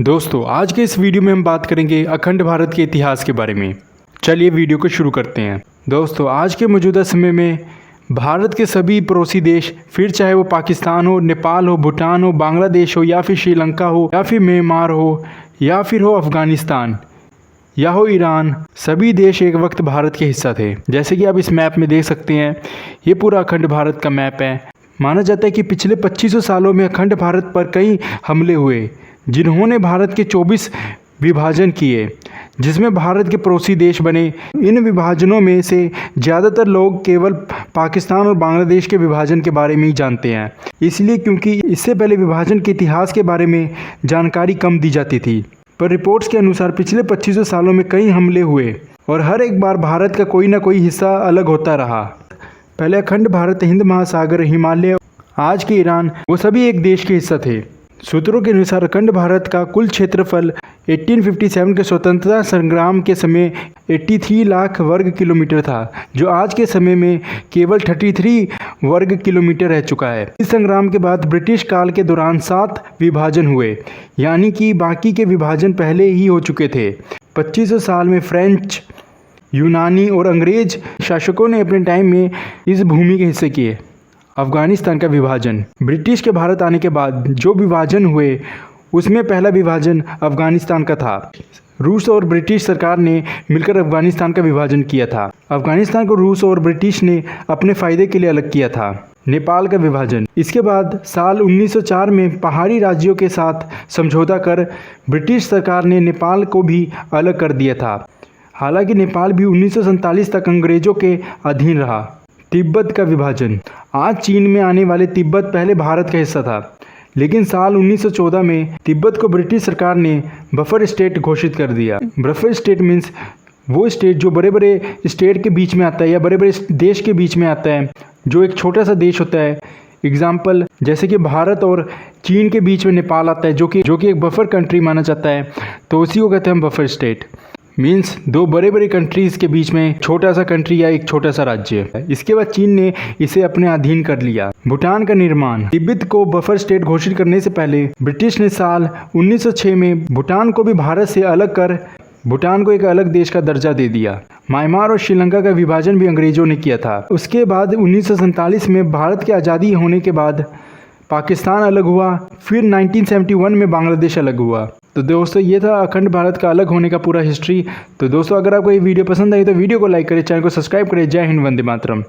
दोस्तों आज के इस वीडियो में हम बात करेंगे अखंड भारत के इतिहास के बारे में। चलिए वीडियो को शुरू करते हैं। दोस्तों आज के मौजूदा समय में भारत के सभी पड़ोसी देश, फिर चाहे वो पाकिस्तान हो, नेपाल हो, भूटान हो, बांग्लादेश हो, या फिर श्रीलंका हो, या फिर म्यांमार हो, या फिर हो अफ़गानिस्तान, या हो ईरान, सभी देश एक वक्त भारत के हिस्सा थे। जैसे कि आप इस मैप में देख सकते हैं, ये पूरा अखंड भारत का मैप है। माना जाता है कि पिछले 2500 सालों में अखंड भारत पर कई हमले हुए, जिन्होंने भारत के 24 विभाजन किए, जिसमें भारत के पड़ोसी देश बने। इन विभाजनों में से ज़्यादातर लोग केवल पाकिस्तान और बांग्लादेश के विभाजन के बारे में ही जानते हैं, इसलिए क्योंकि इससे पहले विभाजन के इतिहास के बारे में जानकारी कम दी जाती थी। पर रिपोर्ट्स के अनुसार पिछले 2500 सालों में कई हमले हुए और हर एक बार भारत का कोई ना कोई हिस्सा अलग होता रहा। पहले अखंड भारत हिंद महासागर, हिमालय, आज के ईरान, वो सभी एक देश के हिस्सा थे। सूत्रों के अनुसार अखंड भारत का कुल क्षेत्रफल 1857 के स्वतंत्रता संग्राम के समय 83 लाख वर्ग किलोमीटर था, जो आज के समय में केवल 33 वर्ग किलोमीटर रह चुका है। इस संग्राम के बाद ब्रिटिश काल के दौरान 7 विभाजन हुए, यानी कि बाकी के विभाजन पहले ही हो चुके थे। 2500 साल में फ्रेंच, यूनानी और अंग्रेज शासकों ने अपने टाइम में इस भूमि के हिस्से किए। अफ़गानिस्तान का विभाजन, ब्रिटिश के भारत आने के बाद जो विभाजन हुए उसमें पहला विभाजन अफ़गानिस्तान का था। रूस और ब्रिटिश सरकार ने मिलकर अफ़गानिस्तान का विभाजन किया था। अफ़गानिस्तान को रूस और ब्रिटिश ने अपने फ़ायदे के लिए अलग किया था। नेपाल का विभाजन, इसके बाद साल 1904 में पहाड़ी राज्यों के साथ समझौता कर ब्रिटिश सरकार ने नेपाल को भी अलग कर दिया था। हालांकि नेपाल भी 1947 तक अंग्रेज़ों के अधीन रहा। तिब्बत का विभाजन, आज चीन में आने वाले तिब्बत पहले भारत का हिस्सा था, लेकिन साल 1914 में तिब्बत को ब्रिटिश सरकार ने बफर स्टेट घोषित कर दिया। बफर स्टेट मीन्स वो स्टेट जो बड़े बड़े स्टेट के बीच में आता है या बड़े बड़े देश के बीच में आता है, जो एक छोटा सा देश होता है। एग्जाम्पल जैसे कि भारत और चीन के बीच में नेपाल आता है, जो कि एक बफर कंट्री माना जाता है, तो उसी को कहते हैं हम बफर स्टेट। मीन्स दो बड़े बड़े कंट्रीज़ के बीच में छोटा सा कंट्री या एक छोटा सा राज्य। इसके बाद चीन ने इसे अपने अधीन कर लिया। भूटान का निर्माण, तिब्बत को बफर स्टेट घोषित करने से पहले ब्रिटिश ने साल 1906 में भूटान को भी भारत से अलग कर भूटान को एक अलग देश का दर्जा दे दिया। म्यांमार और श्रीलंका का विभाजन भी अंग्रेजों ने किया था। उसके बाद 1947 में भारत की आज़ादी होने के बाद पाकिस्तान अलग हुआ, फिर 1971 में बांग्लादेश अलग हुआ। तो दोस्तों ये था अखंड भारत का अलग होने का पूरा हिस्ट्री। तो दोस्तों अगर आपको ये वीडियो पसंद आई तो वीडियो को लाइक करें, चैनल को सब्सक्राइब करें। जय हिंद, वंदे मातरम।